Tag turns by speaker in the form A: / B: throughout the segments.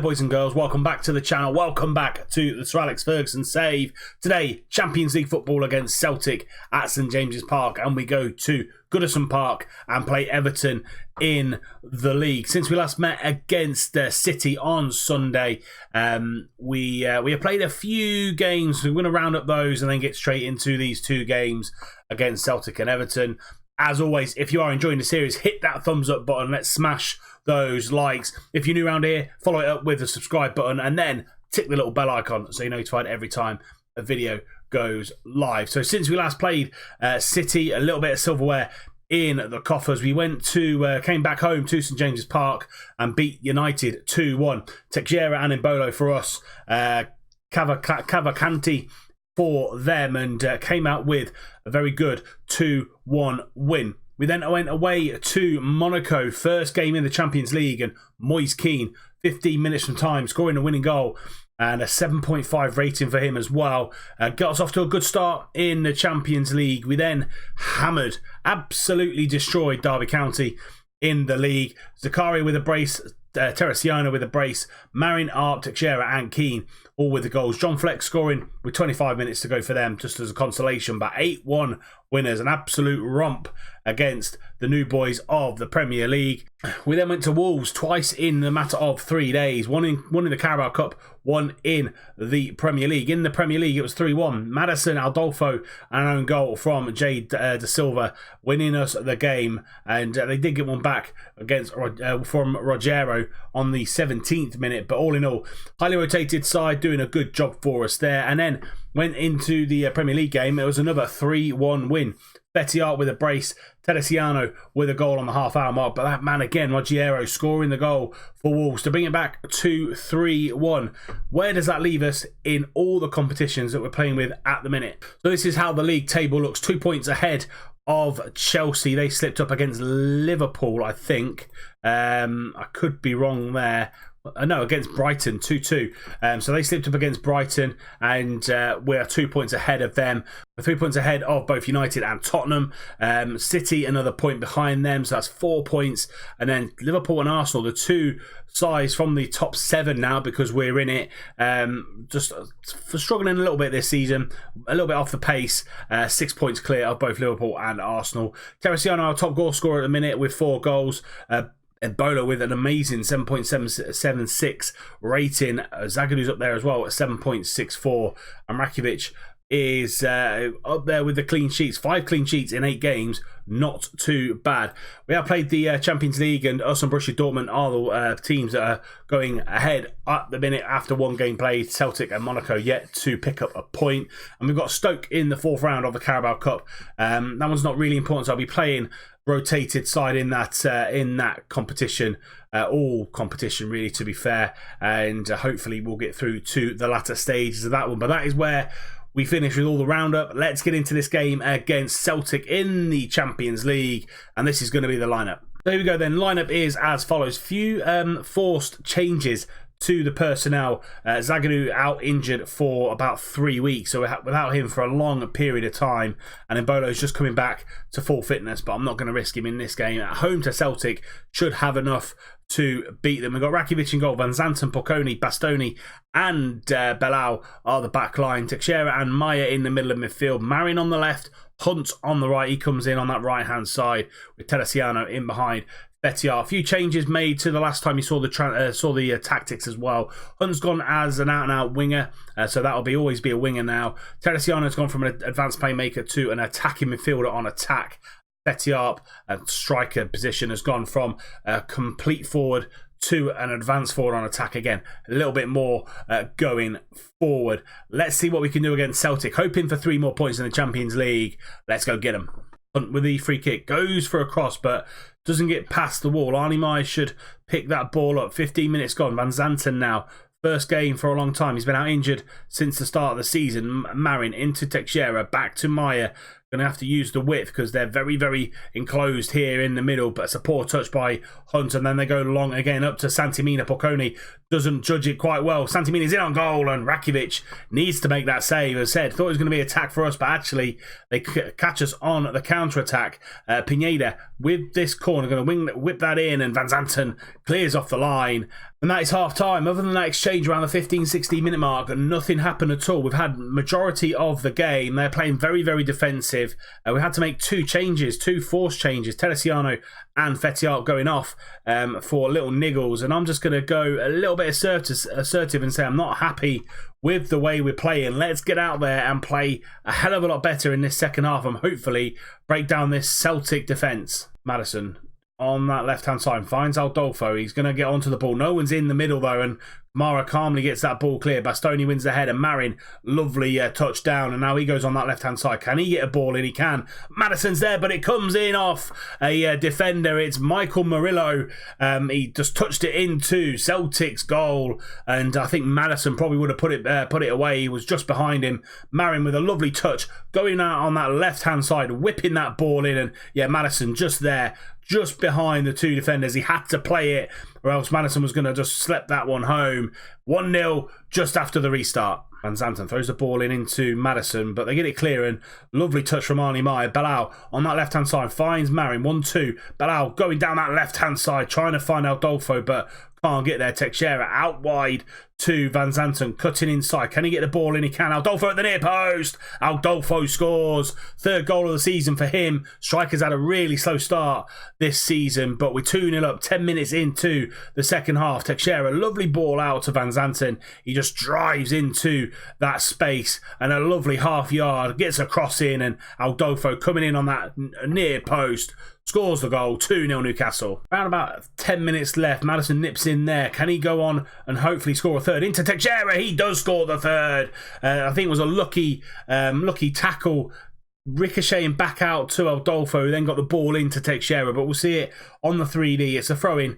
A: there, boys and girls. Welcome back to the channel. Welcome back to the Sir Alex Ferguson save. Today, Champions League football against Celtic at St James's Park, and we go to Goodison Park and play Everton in the league. Since we last met against City on Sunday, we have played a few games. We're going to round up those and then get straight into these two games against Celtic and Everton. As always, if you are enjoying the series, hit that thumbs up button. Let's smash those likes. If you're new around here, follow it up with the subscribe button and then tick the little bell icon so you're notified every time a video goes live. So since we last played City, a little bit of silverware in the coffers. We came back home to St James's Park and beat United 2-1. Teixeira and Embolo for us. Cavalcanti for them, and came out with a very good 2-1 win. We then went away to Monaco, first game in the Champions League, and Moise Kean, 15 minutes from time, scoring a winning goal and a 7.5 rating for him as well. Got us off to a good start in the Champions League. We then hammered, absolutely destroyed Derby County in the league. Zakaria with a brace, Teresiano with a brace, Marin, Arp, Teixeira and Keane all with the goals. John Fleck scoring with 25 minutes to go for them just as a consolation, but 8-1 winners, an absolute romp against the new boys of the Premier League. We then went to Wolves twice in the matter of 3 days, one in the Carabao Cup, one in the Premier League. In the Premier League it was 3-1. Madison, Adolfo and an own goal from Jade De Silva winning us the game, and they did get one back against from Rogero on the 17th minute, but all in all, highly rotated side doing a good job for us there. And then went into the Premier League game. It was another 3-1 win. Betty with a brace, Teresiano with a goal on the half-hour mark, but that man again, Rogero, scoring the goal for Wolves to bring it back to 3-1. Where does that leave us in all the competitions that we're playing with at the minute? So this is how the league table looks. 2 points ahead of Chelsea. They slipped up against Liverpool, I think. I could be wrong there. No, against Brighton, 2-2. So they slipped up against Brighton, and we're 2 points ahead of them. We're 3 points ahead of both United and Tottenham. City, another point behind them, so that's 4 points. And then Liverpool and Arsenal, the two sides from the top 7 now because we're in it. Just struggling a little bit this season, a little bit off the pace. 6 points clear of both Liverpool and Arsenal. Teresiano, our top goal scorer at the minute with 4 goals. Ebola with an amazing 7.76 rating. Zagadu's up there as well at 7.64. And Rakitic is up there with the clean sheets. 5 clean sheets in 8 games. Not too bad. We have played the Champions League, and us and Borussia Dortmund are the teams that are going ahead at the minute after 1 game played. Celtic and Monaco yet to pick up a point. And we've got Stoke in the 4th round of the Carabao Cup. That one's not really important, so I'll be playing rotated side in that competition, all competition really, to be fair, and hopefully we'll get through to the latter stages of that one. But that is where we finish with all the roundup. Let's get into this game against Celtic in the Champions League, and this is going to be the lineup. There we go then. Lineup is as follows. Few forced changes to the personnel. Zagadou out injured for about 3 weeks, so we're without him for a long period of time, and Embolo's just coming back to full fitness, but I'm not going to risk him in this game. At home to Celtic, should have enough to beat them. We've got Rakitic in goal, Van Zanten, Pocconi, Bastoni and Belal are the back line. Teixeira and Maya in the middle of midfield. Marin on the left, Hunt on the right. He comes in on that right hand side with Teresiano in behind. Bettiar. A few changes made to the last time you saw the tactics as well. Hunt's gone as an out-and-out winger, so that'll always be a winger now. Teresiano's gone from an advanced playmaker to an attacking midfielder on attack. Bettiar, a striker position, has gone from a complete forward to an advanced forward on attack again. A little bit more going forward. Let's see what we can do against Celtic. Hoping for 3 more points in the Champions League. Let's go get them. Hunt with the free kick, goes for a cross but doesn't get past the wall. Arnie Meyer should pick that ball up. 15 minutes gone. Van Zanten now, first game for a long time. He's been out injured since the start of the season. Marin into Teixeira, back to Meyer. going to have to use the width because they're very, very enclosed here in the middle. But it's a poor touch by Hunt, and then they go long again up to Santimina. Pocconi doesn't judge it quite well. Santimina's in on goal, and Rakitic needs to make that save. As I said, thought it was going to be an attack for us, but actually they catch us on the counter-attack. Pineda with this corner going to whip that in, and Van Zanten clears off the line. And that is half-time. Other than that exchange around the 15-16 minute mark, nothing happened at all. We've had majority of the game. They're playing very, very defensive. We had to make two forced changes. Teresiano and Fetiart going off for little niggles. And I'm just going to go a little bit assertive and say I'm not happy with the way we're playing. Let's get out there and play a hell of a lot better in this second half and hopefully break down this Celtic defence. Maddison on that left-hand side finds Aldolfo. He's going to get onto the ball. No one's in the middle, though, and Mara calmly gets that ball clear. Bastoni wins the head, and Marin, lovely touchdown, and now he goes on that left-hand side. Can he get a ball in? He can. Maddison's there, but it comes in off a defender. It's Michael Murillo. He just touched it into Celtic's goal, and I think Maddison probably would have put it away. He was just behind him. Marin with a lovely touch, going out on that left-hand side, whipping that ball in, and yeah, Maddison just there, just behind the two defenders. He had to play it, or else Maddison was going to just slip that one home. 1-0 just after the restart. Van Zanten throws the ball into Maddison, but they get it clear, and lovely touch from Arnie Meyer. Belau on that left-hand side finds Marin. 1-2. Belau going down that left-hand side, trying to find Aldolfo, but can't get there. Teixeira out wide to Van Zanten, cutting inside. Can he get the ball in? He can. Aldolfo at the near post. Aldolfo scores. Third goal of the season for him. Strikers had a really slow start this season, but we're 2-0 up 10 minutes into the second half. Teixeira, lovely ball out to Van Zanten. He just drives into that space, and a lovely half yard, gets a cross in, and Aldolfo coming in on that near post, scores the goal. 2-0 Newcastle. Around about 10 minutes left. Maddison nips in there. Can he go on and hopefully score a third? Into Teixeira. He does score the third. I think it was a lucky tackle, ricocheting back out to Aldolfo, who then got the ball into Teixeira, but we'll see it on the 3D. It's a throw-in.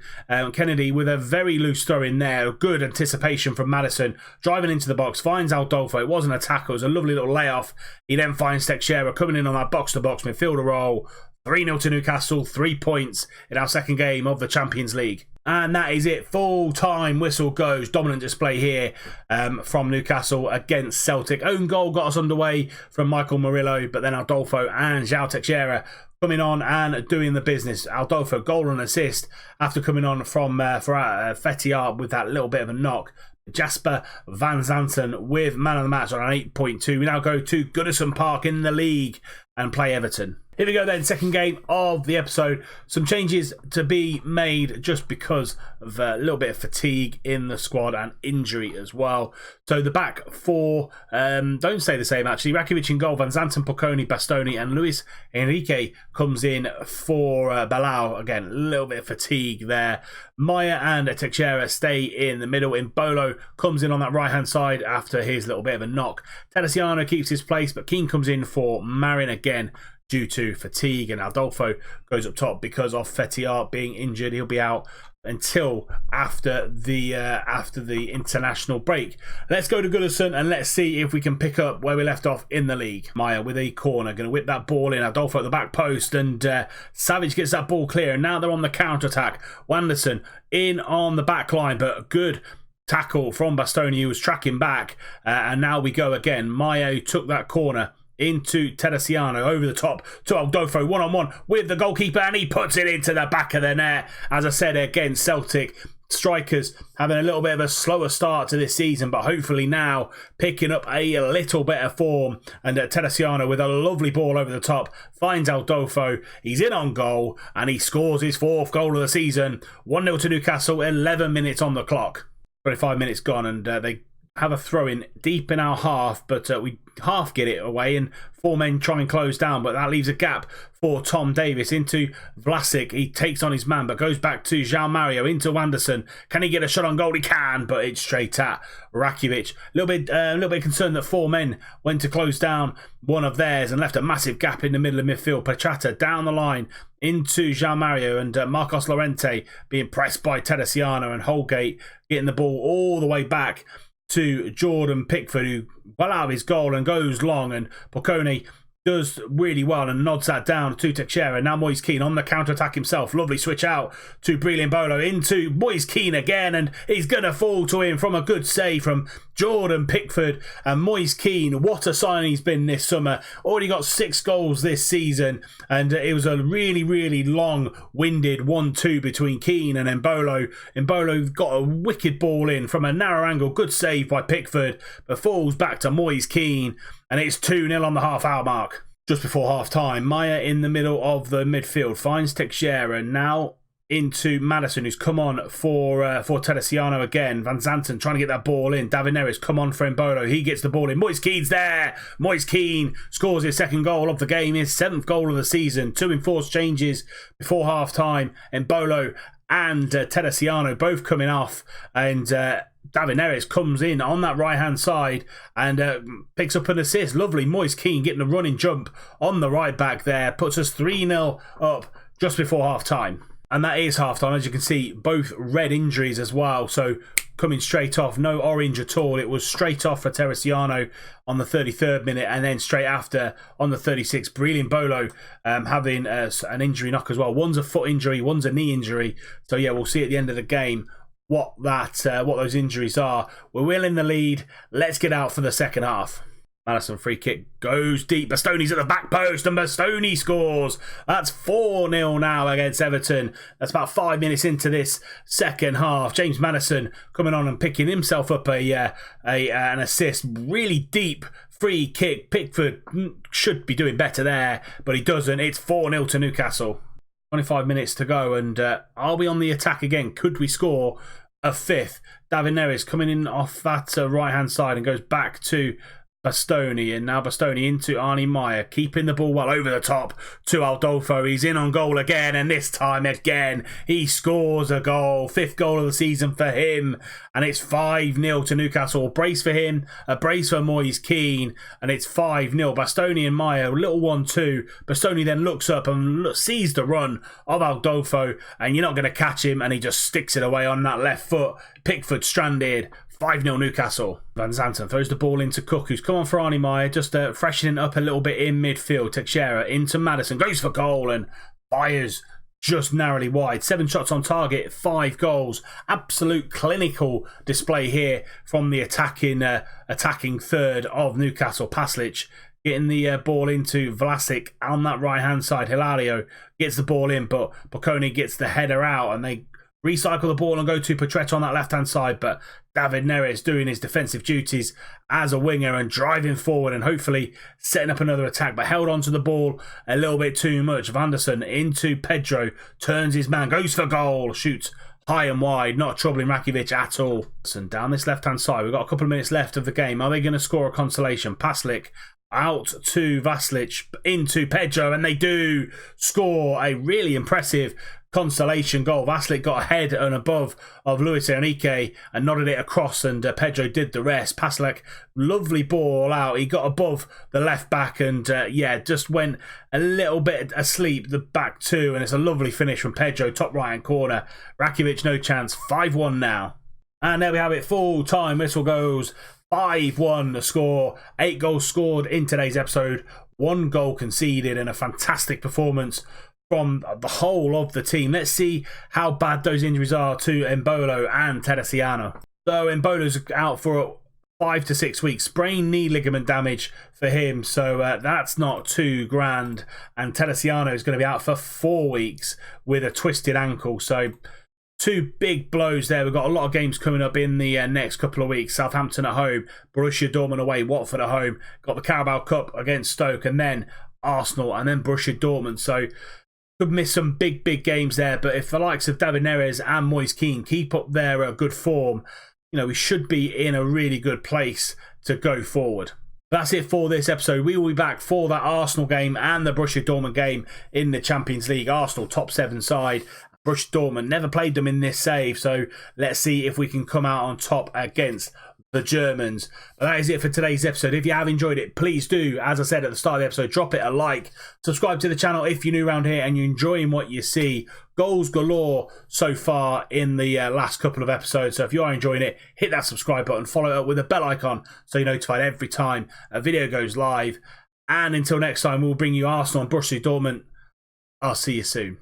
A: Kennedy with a very loose throw-in there. Good anticipation from Maddison. Driving into the box, finds Aldolfo. It wasn't a tackle. It was a lovely little layoff. He then finds Teixeira coming in on that box-to-box midfielder role. 3-0 to Newcastle, 3 points in our second game of the Champions League. And that is it. Full-time whistle goes. Dominant display here from Newcastle against Celtic. Own goal got us underway from Michael Murillo, but then Aldolfo and João Teixeira coming on and doing the business. Aldolfo goal and assist after coming on from Fetiart with that little bit of a knock. Jasper Van Zanten with man of the match on an 8.2. We now go to Goodison Park in the league and play Everton. Here we go then, second game of the episode. Some changes to be made just because of a little bit of fatigue in the squad and injury as well. So the back four don't stay the same actually. Rakitic in goal, Van Zanten, Pocconi, Bastoni, and Luis Enrique comes in for Belau. Again, a little bit of fatigue there. Maya and Teixeira stay in the middle. Imbolo comes in on that right-hand side after his little bit of a knock. Teresiano keeps his place, but Keane comes in for Marin again due to fatigue, and Aldolfo goes up top because of Fetiart being injured. He'll be out until after the international break. Let's go to Goodison and let's see if we can pick up where we left off in the league. Maya with a corner, going to whip that ball in. Aldolfo at the back post, and Savage gets that ball clear, and now they're on the counter-attack. Wanderson in on the back line, but good tackle from Bastoni, who was tracking back, and now we go again. Maya took that corner into Teresiano, over the top to Aldolfo, one-on-one with the goalkeeper, and he puts it into the back of the net. As I said, again, Celtic strikers having a little bit of a slower start to this season, but hopefully now picking up a little bit of form. And Teresiano with a lovely ball over the top finds Aldolfo. He's in on goal, and he scores his fourth goal of the season. 1-0 to Newcastle, 11 minutes on the clock. 25 minutes gone, and they have a throw-in deep in our half, but we half get it away, and four men try and close down, but that leaves a gap for Tom Davis into Vlasic. He takes on his man, but goes back to João Mario into Wanderson. Can he get a shot on goal? He can, but it's straight at Rakitic. A little bit concerned that four men went to close down one of theirs and left a massive gap in the middle of midfield. Petrata down the line into João Mario, and Marcos Llorente being pressed by Teresiano, and Holgate getting the ball all the way back to Jordan Pickford, who well out of his goal and goes long, and Pocconi does really well and nods that down to Teixeira. Now Moise Kean on the counter-attack himself. Lovely switch out to Bolo into Moise Kean again, and he's going to fall to him from a good save from Jordan Pickford. And Moise Kean, what a signing he's been this summer. Already got 6 goals this season, and it was a really, really long-winded 1-2 between Kean and Embolo. Embolo got a wicked ball in from a narrow angle. Good save by Pickford, but falls back to Moise Kean, and it's 2-0 on the half-hour mark. Just before half-time, Maya in the middle of the midfield finds Teixeira, now into Maddison, who's come on for Teresiano again. Van Zanten trying to get that ball in. David Neres come on for Embolo. He gets the ball in. Moise Kean's there. Moise Kean scores his 2nd goal of the game, his 7th goal of the season. 2 enforced changes before half-time. Embolo and Teresiano both coming off, and David Neres comes in on that right-hand side and picks up an assist. Lovely. Moise Kean getting a running jump on the right back there. Puts us 3-0 up just before half-time. And that is half-time. As you can see, both red injuries as well. So coming straight off, no orange at all. It was straight off for Teresiano on the 33rd minute, and then straight after on the 36th, Bolo having an injury knock as well. One's a foot injury, one's a knee injury. So yeah, we'll see at the end of the game what those injuries are. We're well in the lead. Let's get out for the second half. Maddison free kick goes deep. Bastoni's at the back post and Bastoni scores. That's 4-0 now against Everton. That's about 5 minutes into this second half. James Maddison coming on and picking himself up an assist. Really deep free kick. Pickford should be doing better there, but he doesn't. It's 4-0 to Newcastle. 25 minutes to go, and are we on the attack again? Could we score a 5th? David Neres coming in off that right-hand side and goes back to Bastoni, and now Bastoni into Arnie Meyer, keeping the ball well over the top to Aldolfo. He's in on goal again, and this time again he scores a goal. 5th goal of the season for him, and it's 5-0 to Newcastle. A brace for him, a brace for Moise Kean, and it's 5-0. Bastoni and Meyer, little 1-2. Bastoni then looks up and sees the run of Aldolfo, and you're not going to catch him, and he just sticks it away on that left foot. Pickford stranded. 5-0 Newcastle. Van Zanten throws the ball into Cook, who's come on for Arnie Meyer, just freshening up a little bit in midfield. Teixeira into Maddison, goes for goal and fires just narrowly wide. 7 shots on target, 5 goals. Absolute clinical display here from the attacking third of Newcastle. Paslic getting the ball into Vlasic on that right-hand side. Hilario gets the ball in, but Bocconi gets the header out, and they recycle the ball and go to Petretto on that left-hand side, but David Neres doing his defensive duties as a winger and driving forward and hopefully setting up another attack, but held onto the ball a little bit too much. Vanderson into Pedro, turns his man, goes for goal, shoots high and wide, not troubling Rakitic at all. And down this left-hand side, we've got a couple of minutes left of the game. Are they going to score a consolation? Paslic out to Vasilic, into Pedro, and they do score a really impressive consolation goal. Vasilic got ahead and above of Luis Enrique and nodded it across, and Pedro did the rest. Paslic, lovely ball out. He got above the left back and just went a little bit asleep, the back two, and it's a lovely finish from Pedro, top right hand corner. Rakitic no chance. 5-1 now. And there we have it, full time whistle goes. 5-1 the score. 8 goals scored in today's episode, 1 goal conceded, and a fantastic performance from the whole of the team. Let's see how bad those injuries are to Embolo and Teresiano. So Embolo's out for 5 to 6 weeks. Sprained knee ligament damage for him, so that's not too grand. And Teresiano is going to be out for 4 weeks with a twisted ankle. So 2 big blows there. We've got a lot of games coming up in the next couple of weeks. Southampton at home, Borussia Dortmund away, Watford at home. Got the Carabao Cup against Stoke, and then Arsenal, and then Borussia Dortmund. So could miss some big games there. But if the likes of David Neres and Moise Kean keep up their good form, we should be in a really good place to go forward. That's it for this episode. We will be back for that Arsenal game and the Borussia Dortmund game in the Champions League. Arsenal top 7 side. Borussia Dortmund never played them in this save, so let's see if we can come out on top against the Germans. But that is it for today's episode. If you have enjoyed it, please do, as I said at the start of the episode, drop it a like. Subscribe to the channel if you're new around here and you're enjoying what you see. Goals galore so far in the last couple of episodes. So if you are enjoying it, hit that subscribe button, follow it up with a bell icon so you're notified every time a video goes live. And until next time, we'll bring you Arsenal and Borussia Dortmund. I'll see you soon.